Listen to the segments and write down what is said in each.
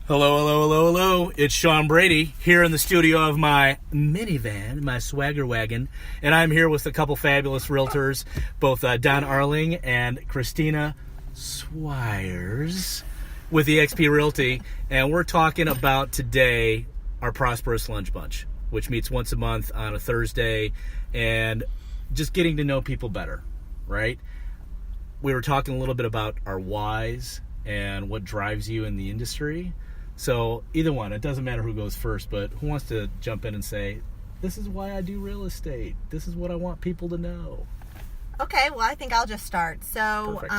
Hello, hello, hello, hello. It's Sean Brady here in the studio of my minivan, my swagger wagon, and I'm here with a couple fabulous realtors, both Don Arling and Christina Swyers with EXP Realty, and we're talking about today our Prosperous Lunch Bunch, which meets once a month on a Thursday, and just getting to know people better, right? We were talking a little bit about our whys and what drives you in the industry. So either one, it doesn't matter who goes first, but who wants to jump in and say, this is why I do real estate. This is what I want people to know. Okay, well, I think I'll just start. So, Perfect.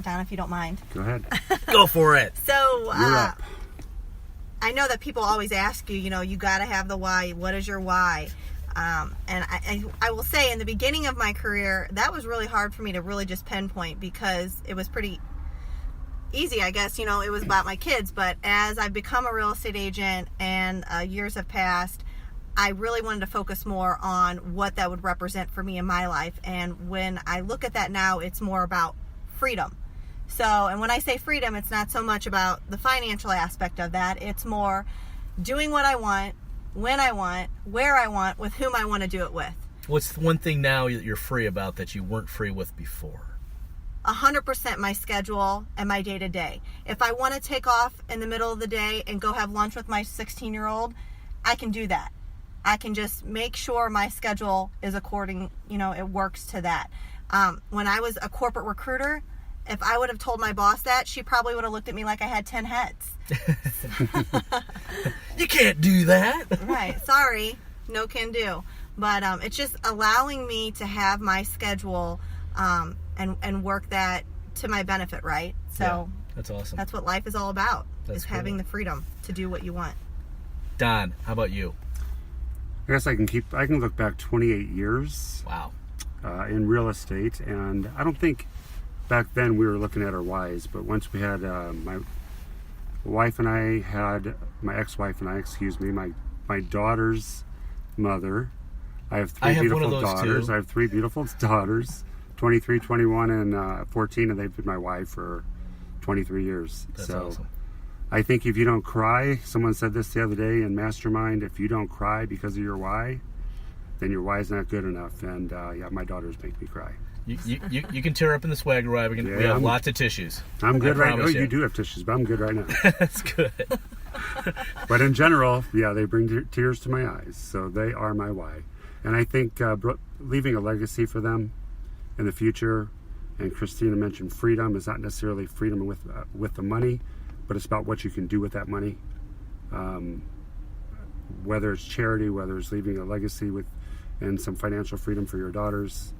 Don, if you don't mind. Go ahead. Go for it. So, You're up. I know that people always ask you, you got to have the why. What is your why? And I will say in the beginning of my career, that was really hard for me to really just pinpoint because it was pretty easy, I guess. It was about my kids. But as I've become a real estate agent and years have passed, I really wanted to focus more on what that would represent for me in my life. And when I look at that now, it's more about freedom. So, and when I say freedom, it's not so much about the financial aspect of that. It's more doing what I want, when I want, where I want, with whom I want to do it with. What's one thing now that you're free about that you weren't free with before? 100% my schedule and my day-to-day. If I want to take off in the middle of the day and go have lunch with my 16-year-old, I can do that. I can just make sure my schedule is according, it works to that. When I was a corporate recruiter, if I would have told my boss that, she probably would have looked at me like I had 10 heads. You can't do that. Right. Sorry. No can do. But it's just allowing me to have my schedule and work that to my benefit, right? So Yeah, that's awesome. That's what life is all about, That's is having cool. the freedom to do what you want. Don, how about you? I guess I can look back 28 years Wow. in real estate, and I don't think back then we were looking at our whys, but once we had my ex-wife and I, my daughter's mother. I have three beautiful daughters. Too. I have three beautiful daughters, 23, 21, and 14, and they've been my wife for 23 years. That's so awesome. I think if you don't cry, someone said this the other day in Mastermind, if you don't cry because of your why, then your why is not good enough. And my daughters make me cry. You can tear up in the swagger wagon. Yeah, we have lots of tissues. I'm good right now. promise You do have tissues, but I'm good right now. That's good. But in general, they bring tears to my eyes. So they are my why. And I think leaving a legacy for them in the future, and Christina mentioned freedom, is not necessarily freedom with the money, but it's about what you can do with that money. Whether it's charity, whether it's leaving a legacy and some financial freedom for your daughters,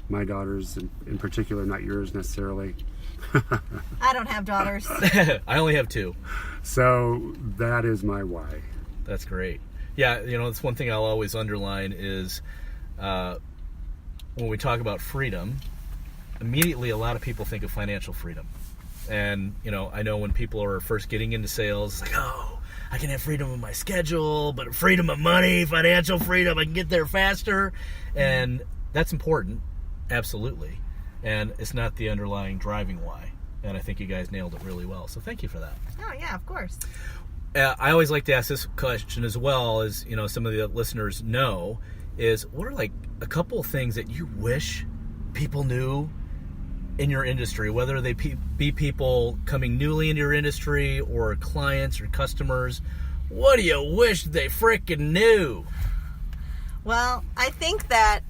my daughters in particular, not yours necessarily. I don't have daughters. I only have two. So that is my why. That's great. Yeah, that's one thing I'll always underline is when we talk about freedom, immediately a lot of people think of financial freedom. And, I know when people are first getting into sales, it's like, oh, I can have freedom of my schedule, but freedom of money, financial freedom, I can get there faster. And that's important, absolutely. And it's not the underlying driving why. And I think you guys nailed it really well. So thank you for that. Oh, yeah, of course. I always like to ask this question as well, as some of the listeners know, is what are like a couple of things that you wish people knew in your industry, whether they be people coming newly into your industry or clients or customers? What do you wish they frickin' knew? Well, I think that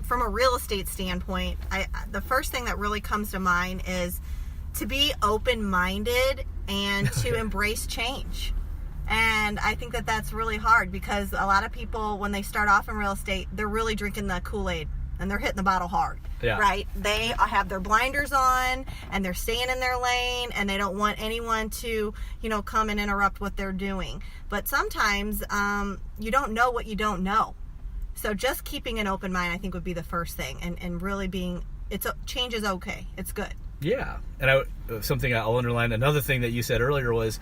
from a real estate standpoint, the first thing that really comes to mind is to be open-minded and to embrace change. And I think that that's really hard because a lot of people, when they start off in real estate, they're really drinking the Kool-Aid and they're hitting the bottle hard, right? They have their blinders on and they're staying in their lane and they don't want anyone to, come and interrupt what they're doing. But sometimes you don't know what you don't know. So just keeping an open mind, I think, would be the first thing, and really change is okay. It's good. Yeah, and something I'll underline. Another thing that you said earlier was,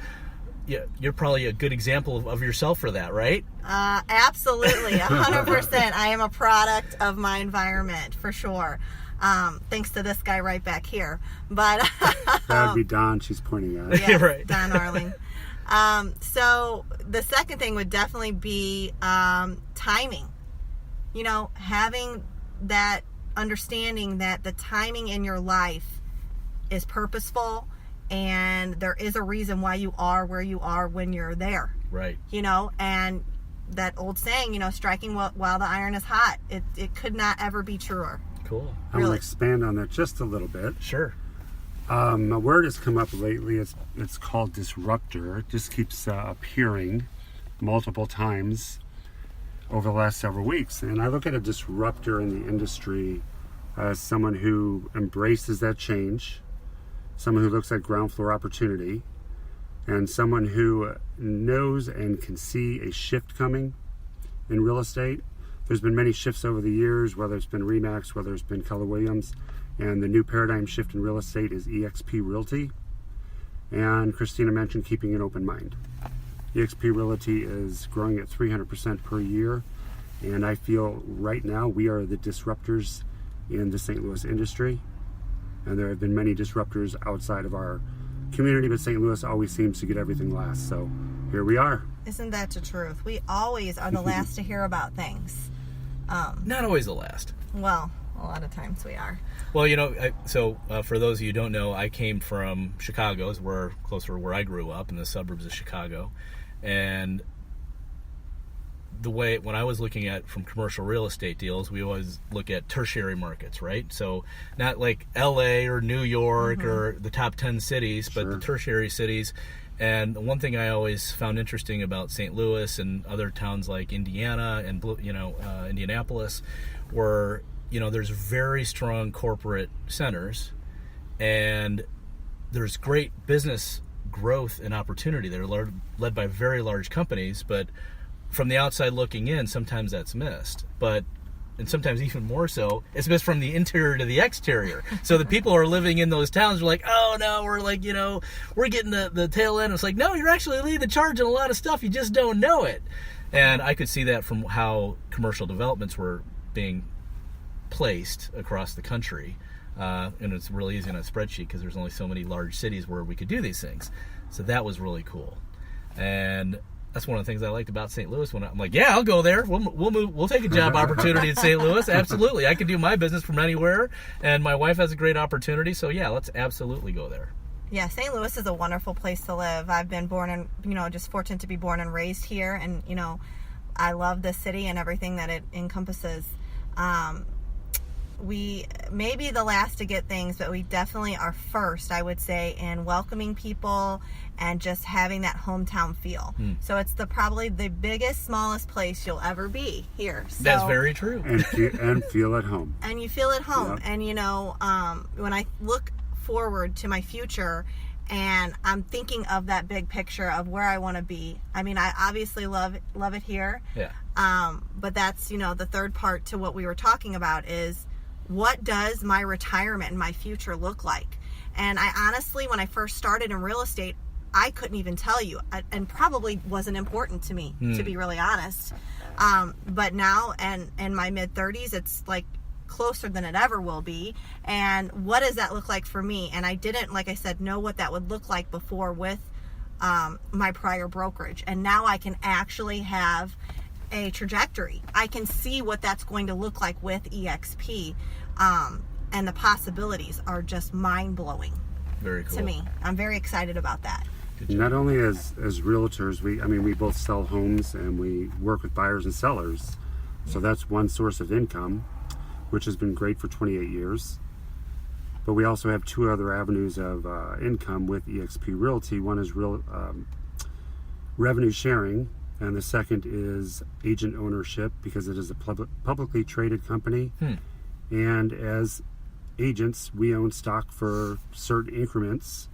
you're probably a good example of yourself for that, right? Absolutely, 100%. I am a product of my environment for sure. Thanks to this guy right back here. But that would be Don. She's pointing at. Yes, right. Don Arling. So the second thing would definitely be timing. You know, having that understanding that the timing in your life is purposeful and there is a reason why you are where you are when you're there. Right. You know, and that old saying, you know, striking while the iron is hot. It could not ever be truer. Cool. I want to expand on that just a little bit. Sure. A word has come up lately. It's called disruptor. It just keeps appearing multiple times over the last several weeks. And I look at a disruptor in the industry as someone who embraces that change, someone who looks at ground floor opportunity, and someone who knows and can see a shift coming in real estate. There's been many shifts over the years, whether it's been RE/MAX, whether it's been Keller Williams, and the new paradigm shift in real estate is EXP Realty. And Christina mentioned keeping an open mind. EXP Realty is growing at 300% per year, and I feel right now we are the disruptors in the St. Louis industry, and there have been many disruptors outside of our community, but St. Louis always seems to get everything last, so here we are. Isn't that the truth? We always are the last to hear about things. Not always the last. Well, a lot of times we are. Well, you know, for those of you who don't know, I came from Chicago, closer to where I grew up, in the suburbs of Chicago. And when I was looking at from commercial real estate deals, we always look at tertiary markets, right? So not like LA or New York or the top 10 cities, but the tertiary cities. And one thing I always found interesting about St. Louis and other towns like Indiana and Indianapolis were, you know, there's very strong corporate centers and there's great business growth and opportunity. They're led by very large companies, but from the outside looking in, sometimes that's missed. And sometimes even more so, it's missed from the interior to the exterior. So the people who are living in those towns are like, oh no, we're like, you know, we're getting the tail end. It's like, no, you're actually leading the charge in a lot of stuff. You just don't know it. And I could see that from how commercial developments were being placed across the country. And it's really easy on a spreadsheet because there's only so many large cities where we could do these things. So that was really cool. And that's one of the things I liked about St. Louis. When I'm like, yeah, I'll go there. We'll move. We'll take a job opportunity in St. Louis. Absolutely. I can do my business from anywhere. And my wife has a great opportunity. So yeah, let's absolutely go there. Yeah, St. Louis is a wonderful place to live. I've been born and, you know, just fortunate to be born and raised here. And, you know, I love the city and everything that it encompasses. We may be the last to get things, but we definitely are first, I would say, in welcoming people and just having that hometown feel. So it's probably the biggest, smallest place you'll ever be here. So, that's very true. And feel at home. And you feel at home. Yep. And, you know, when I look forward to my future and I'm thinking of that big picture of where I want to be, I mean, I obviously love it here. Yeah. But that's, you know, the third part to what we were talking about is, what does my retirement and my future look like? And I honestly, when I first started in real estate, I couldn't even tell you, and probably wasn't important to me, to be really honest. But now, and in my mid-30s, it's like closer than it ever will be. And what does that look like for me? And I didn't, like I said, know what that would look like before with my prior brokerage. And now I can actually have a trajectory. I can see what that's going to look like with EXP. And the possibilities are just mind-blowing. Very cool. To me. I'm very excited about that. Not only as realtors, we both sell homes and we work with buyers and sellers. So that's one source of income, which has been great for 28 years. But we also have two other avenues of income with EXP Realty. One is revenue sharing, and the second is agent ownership, because it is a publicly traded company. And as agents, we own stock for certain increments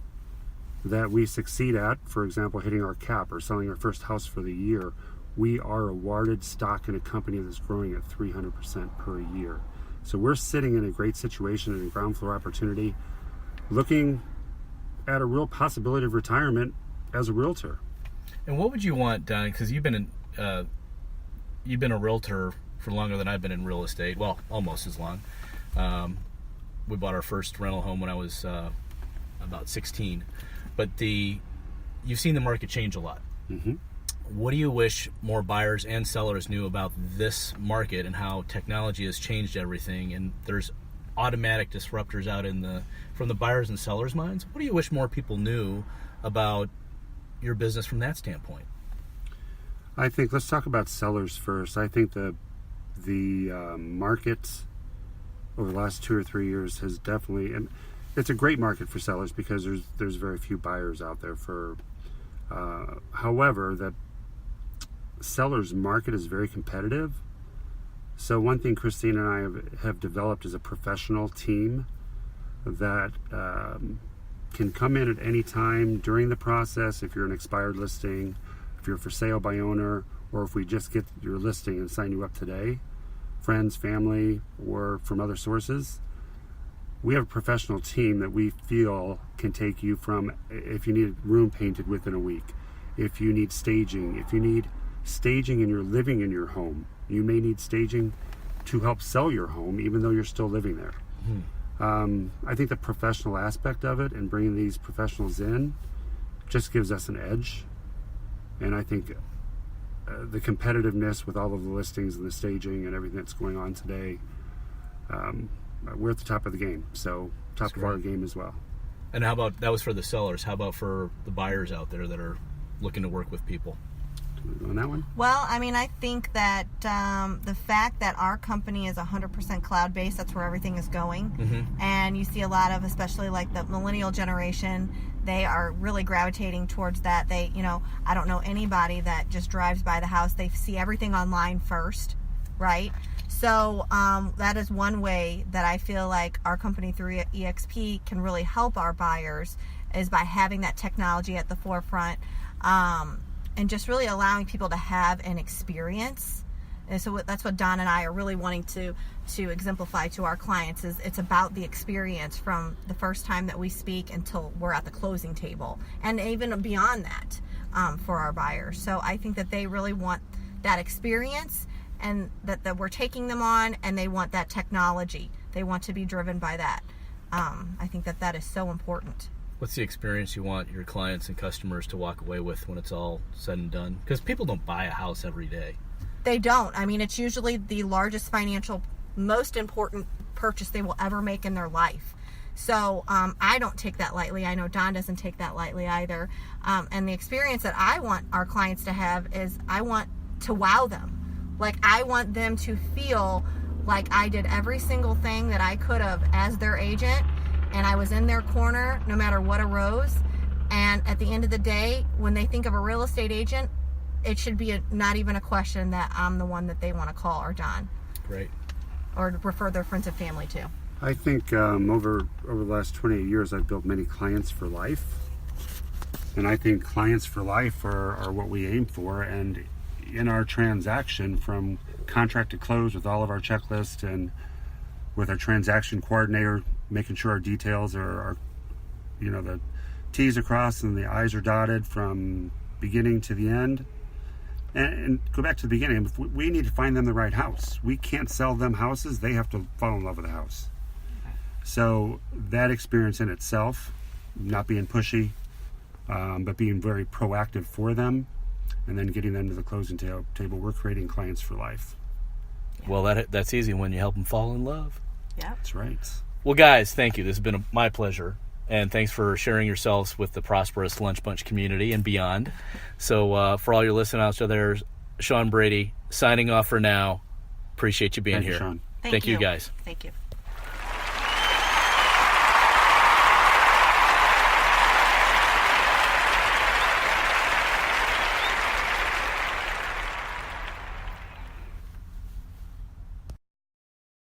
that we succeed at. For example, hitting our cap or selling our first house for the year. We are awarded stock in a company that's growing at 300% per year. So we're sitting in a great situation and a ground floor opportunity, looking at a real possibility of retirement as a realtor. And what would you want, Don? Because you've been a realtor for longer than I've been in real estate. Well, almost as long. We bought our first rental home when I was about 16. But you've seen the market change a lot. Mm-hmm. What do you wish more buyers and sellers knew about this market and how technology has changed everything? And there's automatic disruptors out from the buyers and sellers' minds. What do you wish more people knew about your business from that standpoint? I think let's talk about sellers first. I think the market over the last 2 or 3 years has definitely, and it's a great market for sellers because there's very few buyers out there for. However, that sellers market is very competitive. So one thing Christina and I have developed is a professional team that can come in at any time during the process. If you're an expired listing, if you're for sale by owner, or if we just get your listing and sign you up today, friends, family, or from other sources, we have a professional team that we feel can take you from, if you need a room painted within a week, if you need staging, and you're living in your home, you may need staging to help sell your home even though you're still living there. I think the professional aspect of it and bringing these professionals in just gives us an edge. And I think the competitiveness with all of the listings and the staging and everything that's going on today, we're at the top of the game. So top of our game as well. And how about, that was for the sellers, how about for the buyers out there that are looking to work with people? On that one? Well, I mean, I think that the fact that our company is 100% cloud-based, that's where everything is going. Mm-hmm. And you see a lot of, especially like the millennial generation, they are really gravitating towards that. They, I don't know anybody that just drives by the house. They see everything online first, right? So that is one way that I feel like our company through EXP can really help our buyers, is by having that technology at the forefront. And just really allowing people to have an experience. And so that's what Don and I are really wanting to exemplify to our clients, is it's about the experience from the first time that we speak until we're at the closing table, and even beyond that for our buyers. So I think that they really want that experience, and that we're taking them on, and they want that technology. They want to be driven by that. I think that is so important. What's the experience you want your clients and customers to walk away with when it's all said and done? Because people don't buy a house every day. They don't. I mean, it's usually the largest financial, most important purchase they will ever make in their life. So I don't take that lightly. I know Don doesn't take that lightly either. And the experience that I want our clients to have is, I want to wow them. Like, I want them to feel like I did every single thing that I could have as their agent, and I was in their corner no matter what arose. And at the end of the day, when they think of a real estate agent, it should be not even a question that I'm the one that they want to call, or Don. Great. Or to refer their friends and family to. I think over the last 28 years, I've built many clients for life. And I think clients for life are what we aim for. And in our transaction, from contract to close, with all of our checklists and with our transaction coordinator, making sure our details are the T's are crossed and the I's are dotted from beginning to the end. And go back to the beginning, if we need to find them the right house. We can't sell them houses. They have to fall in love with the house. So that experience in itself, not being pushy, but being very proactive for them, and then getting them to the closing table, we're creating clients for life. Yeah. Well, that's easy when you help them fall in love. Yeah. That's right. Well, guys, thank you. This has been my pleasure. And thanks for sharing yourselves with the prosperous Lunch Bunch community and beyond. So for all your listeners out there, Sean Brady signing off for now. Appreciate you being Thank you, here. Sean. Thank you, guys. Thank you.